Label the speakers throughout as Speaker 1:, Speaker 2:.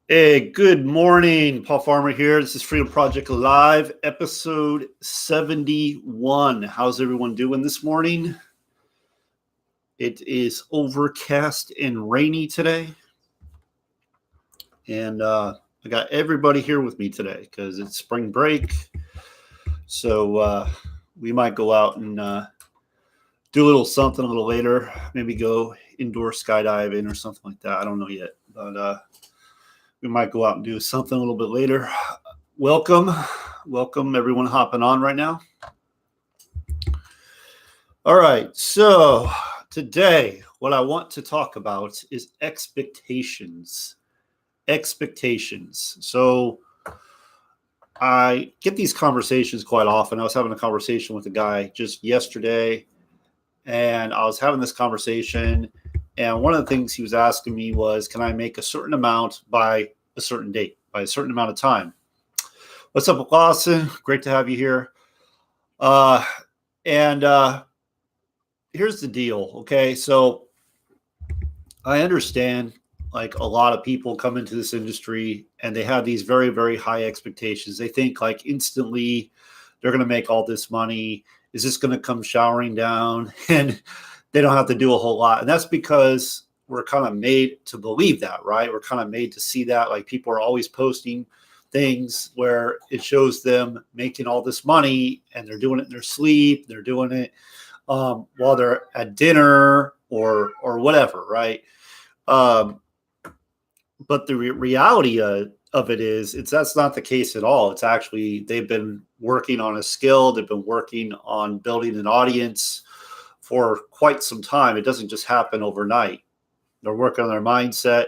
Speaker 1: Hey, good morning. Paul Farmer here. This is Freedom Project Live, episode 71. How's everyone doing this morning? It is overcast and rainy today. And I got everybody here with me today because it's spring break. So we might go out and do a little something a little later. Maybe go indoor skydiving or something like that. I don't know yet. But we might go out and do something a little bit later. Welcome everyone hopping on right now. All right, so today what I want to talk about is expectations. So I get these conversations quite often. I was having a conversation with a guy just yesterday, and I was having this conversation, and one of the things he was asking me was, can I make a certain amount by a certain date, by a certain amount of time? What's up, Lawson? Great to have you here. And here's the deal, okay? So I understand, like, a lot of people come into this industry and they have these very, very high expectations. They think, like, instantly they're going to make all this money. Is this going to come showering down? And they don't have to do a whole lot. And that's because we're kind of made to believe that, right? We're kind of made to see that. Like, people are always posting things where it shows them making all this money and they're doing it in their sleep. They're doing it while they're at dinner or whatever, right? But the reality of it is, that's not the case at all. It's actually, they've been working on a skill. They've been working on building an audience for quite some time. It doesn't just happen overnight. They're working on their mindset.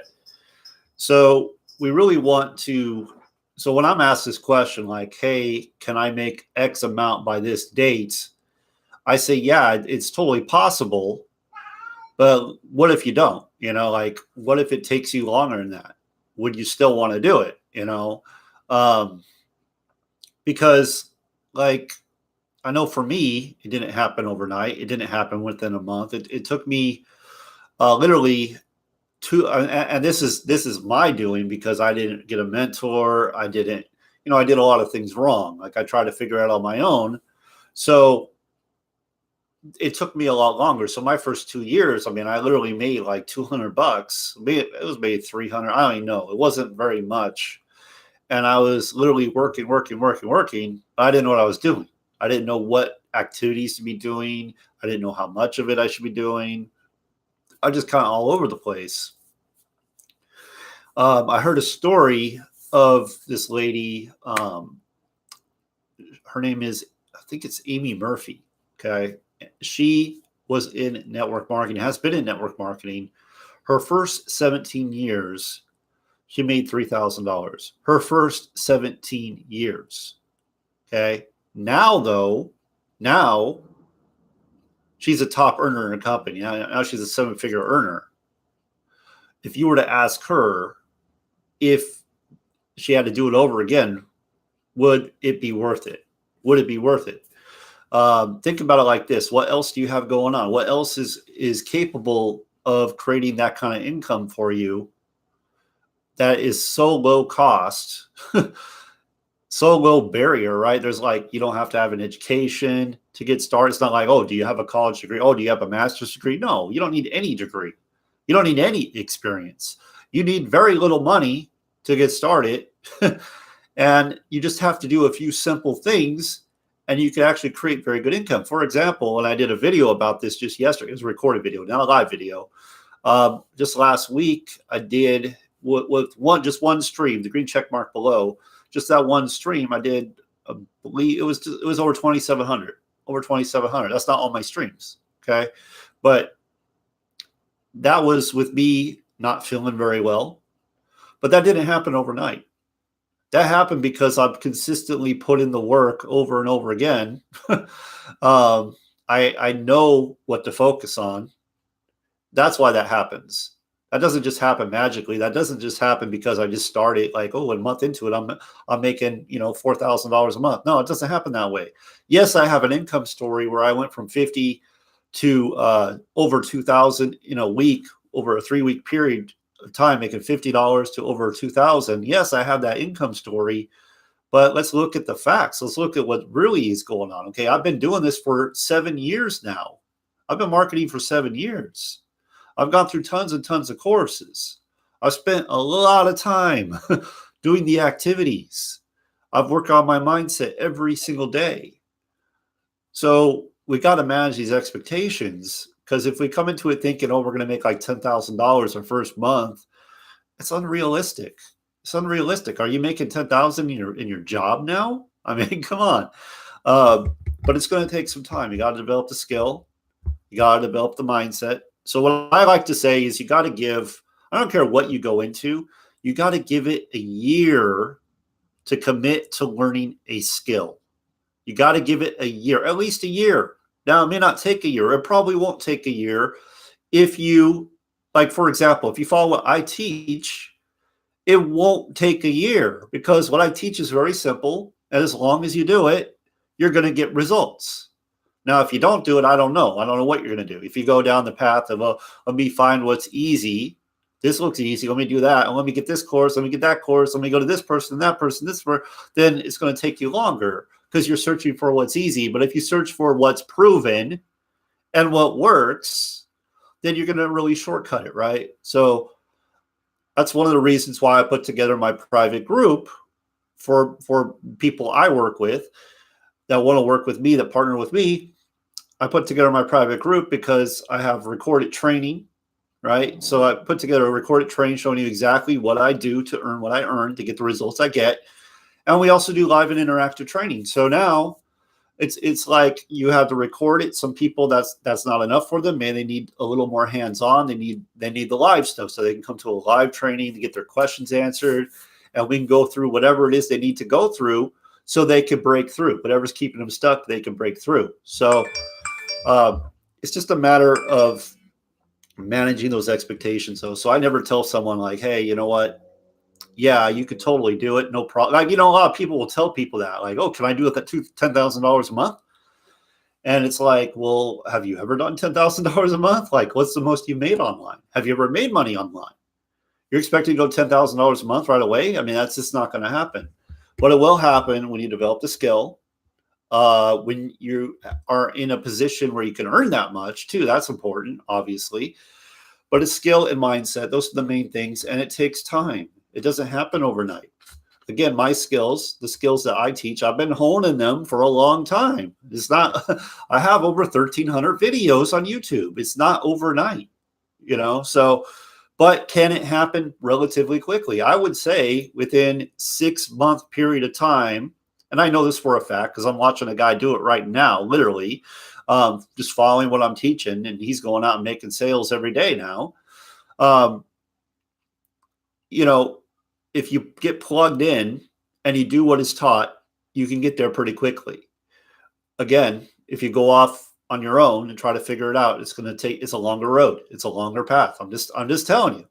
Speaker 1: So we really want to, so when I'm asked this question, like, hey, can I make X amount by this date? I say, yeah, it's totally possible. But what if you don't? Like, what if it takes you longer than that? Would you still want to do it? Because, like, I know for me, it didn't happen overnight. It didn't happen within a month. It took me literally and this is my doing, because I didn't get a mentor. I didn't, I did a lot of things wrong. Like, I tried to figure it out on my own. So it took me a lot longer. So my first 2 years, I mean, I literally made like $200. It was maybe 300. I don't even know. It wasn't very much. And I was literally working. But I didn't know what I was doing. I didn't know what activities to be doing. I didn't know how much of it I should be doing. I just kind of all over the place. I heard a story of this lady. Her name is, I think it's Amy Murphy. Okay. She was in network marketing, has been in network marketing. Her first 17 years, she made $3,000. Her first 17 years. Okay. Now she's a top earner in a company. Now she's a 7-figure earner. If you were to ask her if she had to do it over again, would it be worth it? Would it be worth it? Think about it like this. What else do you have going on? What else is capable of creating that kind of income for you that is so low cost, so low barrier, right? There's, like, you don't have to have an education to get started. It's not like, oh, do you have a college degree? Oh, do you have a master's degree? No, you don't need any degree. You don't need any experience. You need very little money to get started. And you just have to do a few simple things, and you can actually create very good income. For example, and I did a video about this just yesterday. It was a recorded video, not a live video. Just last week, I did with just one stream, the green check mark below. Just that one stream, I did, I believe it was over 2,700. Over 2,700. That's not all my streams, okay? But that was with me not feeling very well. But that didn't happen overnight. That happened because I've consistently put in the work over and over again. I know what to focus on. That's why that happens. That doesn't just happen magically. That doesn't just happen because I just started, like, oh, a month into it, I'm making, $4,000 a month. No, it doesn't happen that way. Yes, I have an income story where I went from 50 to over 2,000 in a week over a 3-week period time making $50 to over 2,000. Yes, I have that income story, but let's look at the facts. Let's look at what really is going on. Okay, I've been doing this for 7 years now. I've been marketing for 7 years. I've gone through tons and tons of courses. I've spent a lot of time doing the activities. I've worked on my mindset every single day. So we got to manage these expectations, because if we come into it thinking, oh, we're going to make like $10,000 our first month, it's unrealistic. It's unrealistic. Are you making 10,000 in your job now? I mean, come on. But it's going to take some time. You got to develop the skill. You got to develop the mindset. So what I like to say is, you got to give, I don't care what you go into, you got to give it a year to commit to learning a skill. You got to give it a year, at least a year. Now, it may not take a year. It probably won't take a year. If you, like, for example, if you follow what I teach, it won't take a year, because what I teach is very simple. And as long as you do it, you're going to get results. Now, if you don't do it, I don't know. I don't know what you're going to do. If you go down the path of, oh, let me find what's easy. This looks easy. Let me do that. And let me get this course. Let me get that course. Let me go to this person, that person, this person. Then it's going to take you longer, because you're searching for what's easy. But if you search for what's proven and what works, then you're going to really shortcut it, right? So that's one of the reasons why I put together my private group for people I work with that want to work with me, that partner with me. I put together my private group because I have recorded training, right? So I put together a recorded training showing you exactly what I do to earn what I earn, to get the results I get. And we also do live and interactive training. So now it's like you have to record it. Some people that's not enough for them. Man, they need a little more hands-on. They need the live stuff, so they can come to a live training to get their questions answered, and we can go through whatever it is they need to go through so they can break through. Whatever's keeping them stuck, they can break through. So it's just a matter of managing those expectations. So I never tell someone like, hey, you know what? Yeah, you could totally do it. No problem. Like, a lot of people will tell people that, like, oh, can I do it at $10,000 a month? And it's like, well, have you ever done $10,000 a month? Like, what's the most you made online? Have you ever made money online? You're expecting to go $10,000 a month right away? I mean, that's just not going to happen. But it will happen when you develop the skill. When you are in a position where you can earn that much too, that's important, obviously. But it's skill and mindset. Those are the main things. And it takes time. It doesn't happen overnight. Again, my skills, the skills that I teach, I've been honing them for a long time. It's not, I have over 1,300 videos on YouTube. It's not overnight, so, but can it happen relatively quickly? I would say within 6-month period of time. And I know this for a fact, because I'm watching a guy do it right now, literally, just following what I'm teaching. And he's going out and making sales every day now. If you get plugged in and you do what is taught, you can get there pretty quickly. Again, if you go off on your own and try to figure it out, it's a longer road. It's a longer path. I'm just telling you.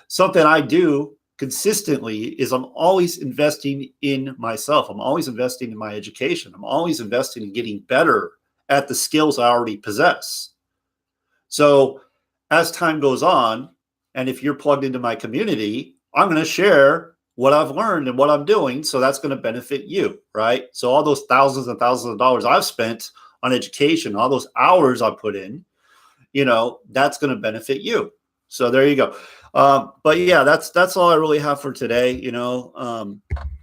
Speaker 1: Something I do consistently is I'm always investing in myself. I'm always investing in my education. I'm always investing in getting better at the skills I already possess. So as time goes on, and if you're plugged into my community, I'm going to share what I've learned and what I'm doing. So that's going to benefit you, right? So all those thousands and thousands of dollars I've spent on education, all those hours I put in, that's going to benefit you. So there you go. But yeah, that's all I really have for today.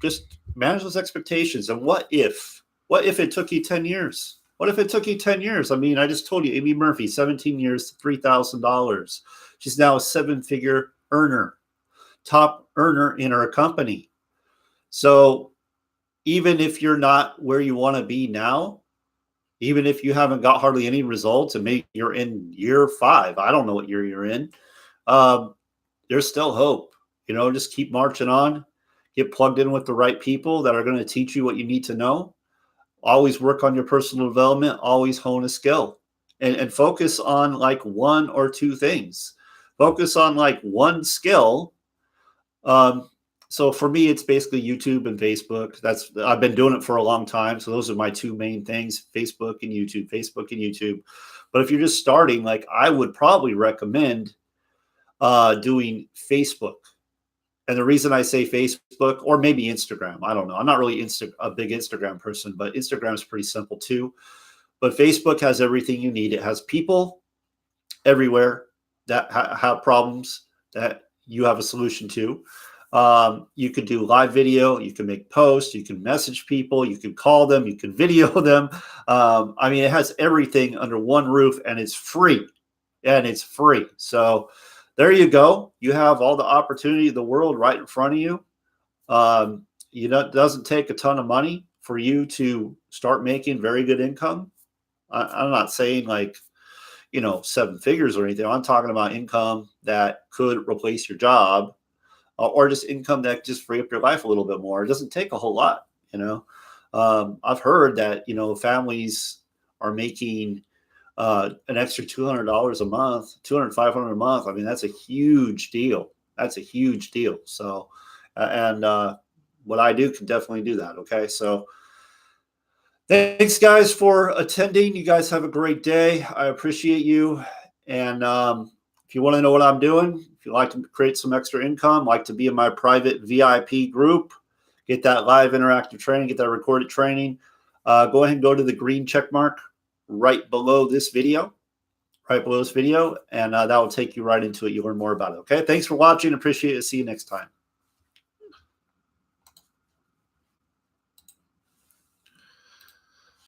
Speaker 1: Just manage those expectations. And what if it took you 10 years? What if it took you 10 years? I mean, I just told you, Amy Murphy, 17 years, $3,000. She's now a 7-figure earner, top earner in her company. So even if you're not where you want to be now, even if you haven't got hardly any results, and maybe you're in year 5, I don't know what year you're in, there's still hope. Just keep marching on, get plugged in with the right people that are going to teach you what you need to know. Always work on your personal development, always hone a skill, and focus on like 1 or 2 things. Focus on like one skill. So for me, it's basically YouTube and Facebook. I've been doing it for a long time. So those are my 2 main things, Facebook and YouTube. But if you're just starting, like, I would probably recommend doing Facebook. And the reason I say Facebook, or maybe Instagram, I don't know. I'm not really a big Instagram person, but Instagram is pretty simple too. But Facebook has everything you need. It has people everywhere that have problems that you have a solution to. You could do live video, you can make posts, you can message people, you can call them, you can video them. I mean, it has everything under one roof, and it's free. So there you go. You have all the opportunity of the world right in front of you. It doesn't take a ton of money for you to start making very good income. I'm not saying like, 7 figures or anything. I'm talking about income that could replace your job, or just income that just free up your life a little bit more. It doesn't take a whole lot. I've heard that, families are making an extra $200 a month, $200, $500 a month. I mean, that's a huge deal. So, what I do can definitely do that. Okay. So thanks guys for attending. You guys have a great day. I appreciate you. And, if you want to know what I'm doing, if you'd like to create some extra income, like to be in my private VIP group, get that live interactive training, get that recorded training, go ahead and go to the green check mark right below this video, and that will take you right into it. You'll learn more about it. Okay. Thanks for watching. Appreciate it. See you next time.